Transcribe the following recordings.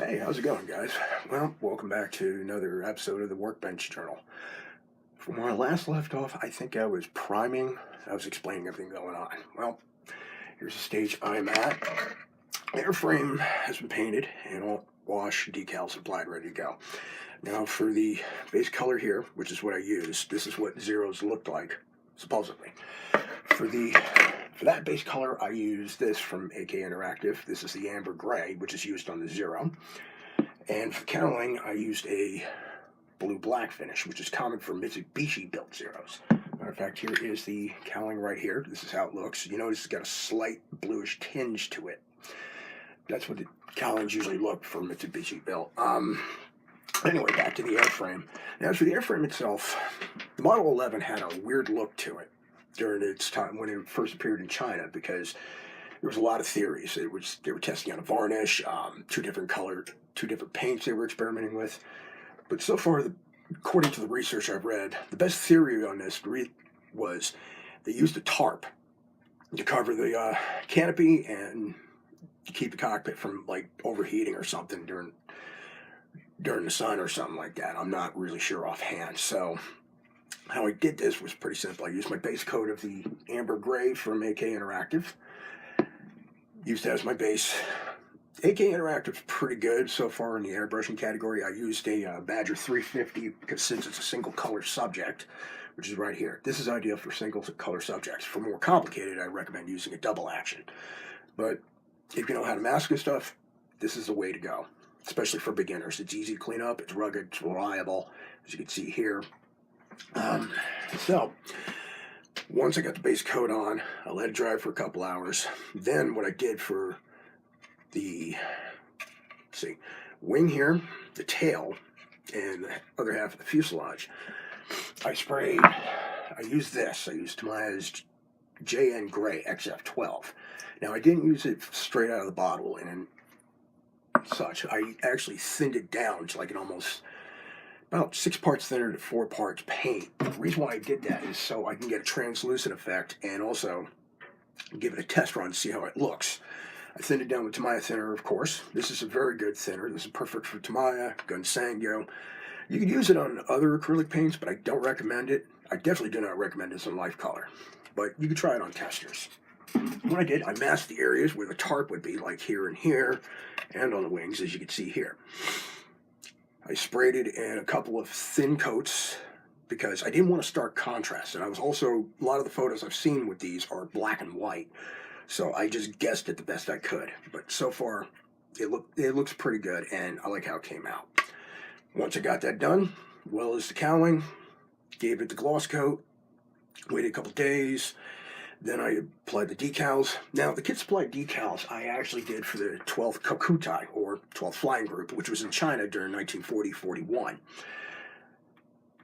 Hey, how's it going, guys? Well, welcome back to another episode of the Workbench Journal. From where I last left off, I think I was priming. I was explaining everything going on. Well, here's the stage I'm at. Airframe has been painted and all wash decals applied, ready to go. Now for the base color here, which is what I used, this is what zeros looked like, supposedly. For that base color, I used this from AK Interactive. This is the amber gray, which is used on the zero. And for cowling, I used a blue-black finish, which is common for Mitsubishi-built zeros. Matter of fact, here is the cowling right here. This is how it looks. You notice it's got a slight bluish tinge to it. That's what the cowlings usually look for Mitsubishi-built. Anyway, back to the airframe. Now, as for the airframe itself, the Model 11 had a weird look to it during its time when it first appeared in China, because there was a lot of theories. They were testing out a varnish, two different paints they were experimenting with. But so far, according to the research I've read, the best theory on this was they used a tarp to cover the canopy and to keep the cockpit from like overheating or something during the sun or something like that. I'm not really sure offhand. So how I did this was pretty simple. I used my base coat of the amber gray from AK Interactive. Used that as my base. AK Interactive's pretty good so far in the airbrushing category. I used a Badger 350 because since it's a single color subject, which is right here. This is ideal for single color subjects. For more complicated, I recommend using a double action. But if you know how to mask and stuff, this is the way to go, especially for beginners. It's easy to clean up, it's rugged, it's reliable, as you can see here. So, once I got the base coat on, I let it dry for a couple hours. Then what I did for the wing here, the tail, and the other half of the fuselage, I used this. I used Tamiya's JN Gray XF12. Now, I didn't use it straight out of the bottle and such. I actually thinned it down to like an almost about 6 parts thinner to 4 parts paint. The reason why I did that is so I can get a translucent effect and also give it a test run to see how it looks. I thinned it down with Tamiya thinner, of course. This is a very good thinner. This is perfect for Tamiya, Gunsango. You can use it on other acrylic paints, but I don't recommend it. I definitely do not recommend this on life color, but you can try it on testers. What I did, I masked the areas where the tarp would be, like here and here, and on the wings, as you can see here. I sprayed it in a couple of thin coats because I didn't want to start contrast. And I was also, a lot of the photos I've seen with these are black and white. So I just guessed it the best I could. But so far, it looks pretty good, and I like how it came out. Once I got that done, well as the cowling, gave it the gloss coat, waited a couple days. Then I applied the decals. Now, the kit supply decals I actually did for the 12th Kokutai, or 12th Flying Group, which was in China during 1940-41.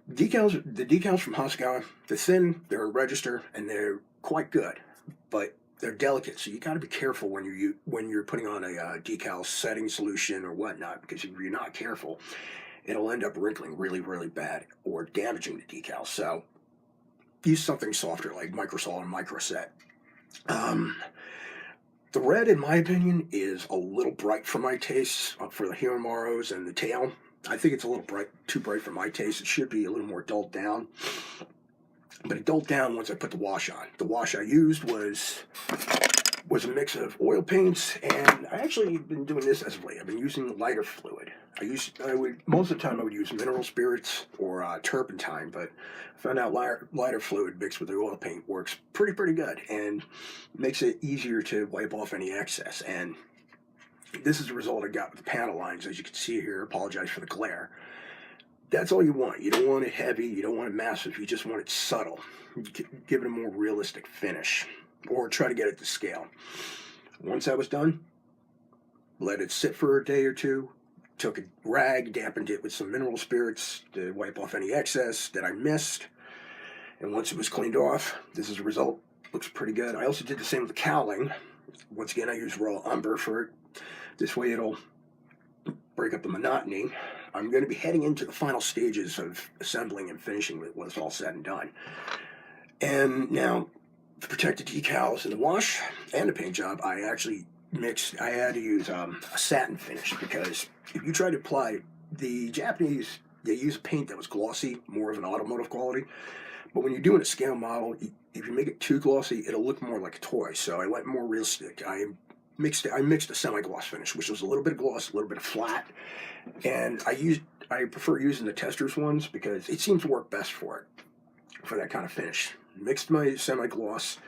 The decals from Hasegawa, they're thin, they're a register, and they're quite good, but they're delicate, so you got to be careful when you're putting on a decal setting solution or whatnot, because if you're not careful, it'll end up wrinkling really, really bad or damaging the decal. So use something softer like Microsol and Microset. The red, in my opinion, is a little bright for my taste for the Hiromaros and the tail. I think it's a little too bright for my taste. It should be a little more dulled down. But it dulled down once I put the wash on. The wash I used was a mix of oil paints, and I actually been doing this as of late. I've been using lighter fluid. Most of the time I would use mineral spirits or turpentine, but I found out lighter fluid mixed with the oil paint works pretty good and makes it easier to wipe off any excess. And this is the result I got with the panel lines, as you can see here. Apologize for the glare. That's all you want. You don't want it heavy, you don't want it massive, you just want it subtle. Give it a more realistic finish, or try to get it to scale. Once that was done, let it sit for a day or two, took a rag, dampened it with some mineral spirits to wipe off any excess that I missed, and once it was cleaned off, this is the result. Looks pretty good. I also did the same with the cowling. Once again, I used raw umber for it. This way it'll break up the monotony. I'm going to be heading into the final stages of assembling and finishing it when it's all said and done. And now, to protect the decals in the wash and the paint job, I actually mixed. I had to use a satin finish because if you try to apply the Japanese, they use a paint that was glossy, more of an automotive quality. But when you're doing a scale model, if you make it too glossy, it'll look more like a toy. So I went more realistic. I mixed a semi-gloss finish, which was a little bit of gloss, a little bit of flat, and I prefer using the testers ones because it seems to work best for that kind of finish. Mixed my semi-gloss,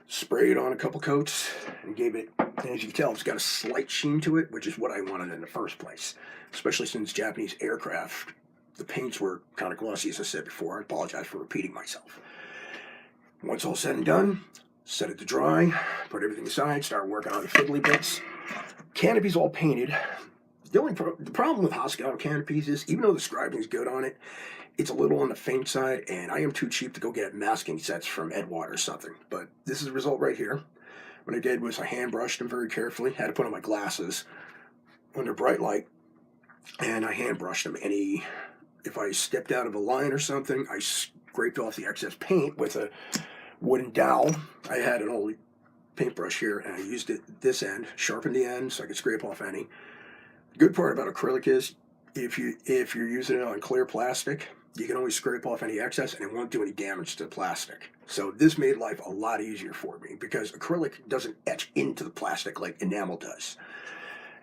sprayed on a couple coats, and gave it, and as you can tell, it's got a slight sheen to it, which is what I wanted in the first place, especially since Japanese aircraft, the paints were kind of glossy, as I said before. I apologize for repeating myself. Once all said and done, set it to dry, put everything aside, start working on the fiddly bits. Canopy's all painted. The problem with Hasegawa canopies is, even though the scribing is good on it, it's a little on the faint side, and I am too cheap to go get masking sets from Edward or something. But this is the result right here. What I did was I hand brushed them very carefully, had to put on my glasses under bright light, and I hand brushed them. If I stepped out of a line or something, I scraped off the excess paint with a wooden dowel. I had an old paintbrush here, and I used it this end, sharpened the end so I could scrape off any. The good part about acrylic is if you're using it on clear plastic, you can always scrape off any excess and it won't do any damage to the plastic. So this made life a lot easier for me because acrylic doesn't etch into the plastic like enamel does.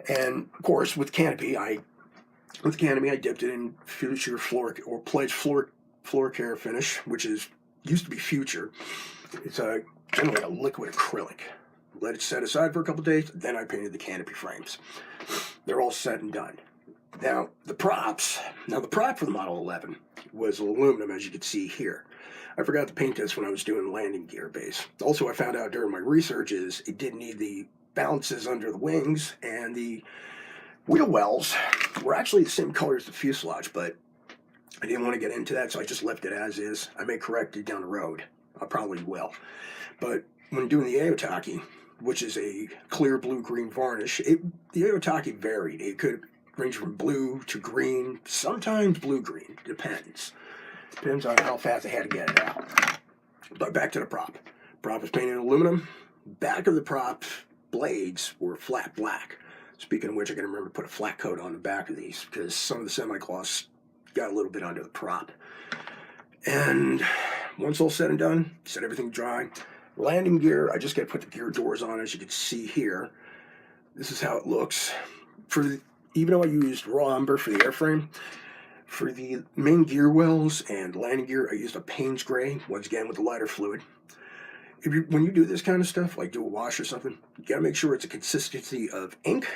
And of course, with Canopy, I dipped it in Future Floor or Pledge Floor Care finish, which used to be Future. It's generally a liquid acrylic. Let it set aside for a couple days, then I painted the canopy frames. They're all set and done. Now the prop for the Model 11 was aluminum, as you can see here. I forgot to paint this when I was doing the landing gear base. Also, I found out during my researches it didn't need the balances under the wings, and the wheel wells were actually the same color as the fuselage, but I didn't want to get into that, so I just left it as is. I may correct it down the road. I probably will. But when doing the Aotaki, which is a clear blue-green varnish, the Aotaki varied. It could range from blue to green, sometimes blue-green, depends. Depends on how fast I had to get it out. But back to the prop. Prop was painted in aluminum. Back of the prop blades were flat black. Speaking of which, I gotta remember to put a flat coat on the back of these because some of the semi-gloss got a little bit under the prop. And once all said and done, set everything dry. Landing gear, I just got to put the gear doors on, as you can see here. This is how it looks. Even though I used raw umber for the airframe, for the main gear wells and landing gear, I used a Payne's Gray, once again with the lighter fluid. When you do this kind of stuff, like do a wash or something, you got to make sure it's a consistency of ink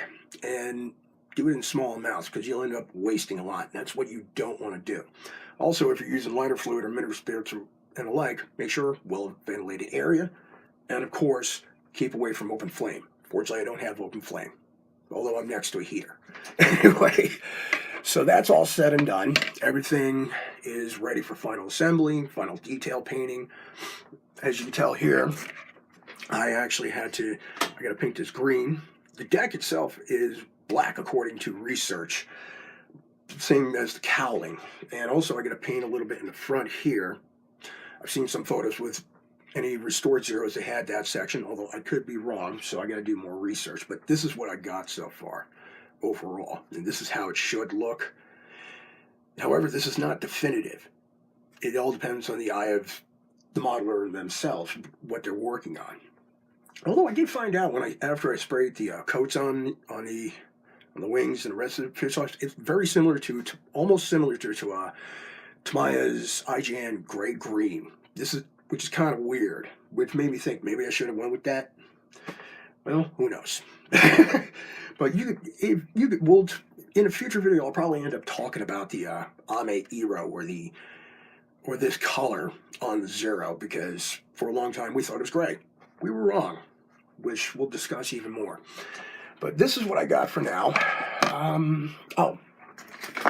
and do it in small amounts because you'll end up wasting a lot. And that's what you don't want to do. Also, if you're using lighter fluid or mineral spirits and the like, make sure well-ventilated area, and of course, keep away from open flame. Fortunately, I don't have open flame, although I'm next to a heater. Anyway, so that's all said and done. Everything is ready for final assembly, final detail painting. As you can tell here, I got to paint this green. The deck itself is black according to research, same as the cowling. And also I got to paint a little bit in the front here. I've seen some photos with any restored Zeros that had that section, although I could be wrong, so I got to do more research. But this is what I got so far, overall. And this is how it should look. However, this is not definitive. It all depends on the eye of the modeler themselves, what they're working on. Although I did find out after I sprayed the coats on the wings and the rest of the fuselage, it's very similar almost similar to Tamiya's IGN Gray Green. Which is kind of weird, which made me think maybe I should have went with that. Well, who knows? But in a future video, I'll probably end up talking about the Ame Iro or this color on the Zero, because for a long time we thought it was gray. We were wrong, which we'll discuss even more. But this is what I got for now.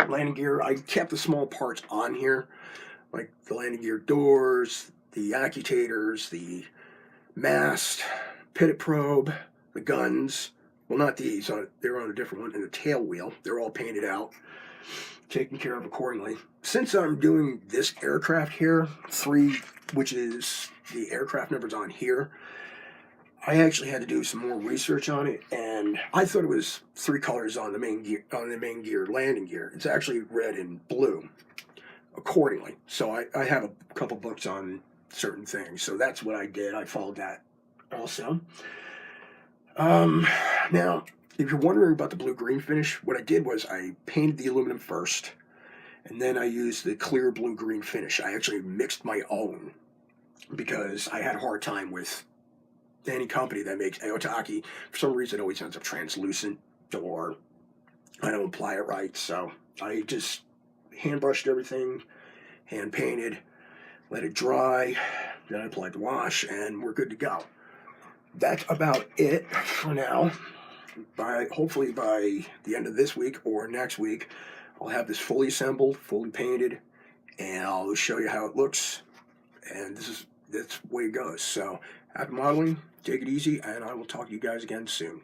Landing gear, I kept the small parts on here, like the landing gear doors, the accutators, the mast, pivot probe, the guns. Well, not these. They're on a different one. And the tail wheel. They're all painted out, taken care of accordingly. Since I'm doing this aircraft here, 3, which is the aircraft numbers on here, I actually had to do some more research on it, and I thought it was 3 colors on the main gear landing gear. It's actually red and blue accordingly. So I have a couple books on certain things. So that's what I did. I followed that also. Um, Now, if you're wondering about the blue-green finish, what I did was I painted the aluminum first, and then I used the clear blue-green finish. I actually mixed my own because I had a hard time with any company that makes Aotaki. For some reason, it always ends up translucent, or I don't apply it right. So I just hand brushed everything, hand painted, let it dry, then I applied the wash, and we're good to go. That's about it for now. Hopefully by the end of this week or next week, I'll have this fully assembled, fully painted, and I'll show you how it looks. And that's the way it goes. So happy modeling, take it easy, and I will talk to you guys again soon.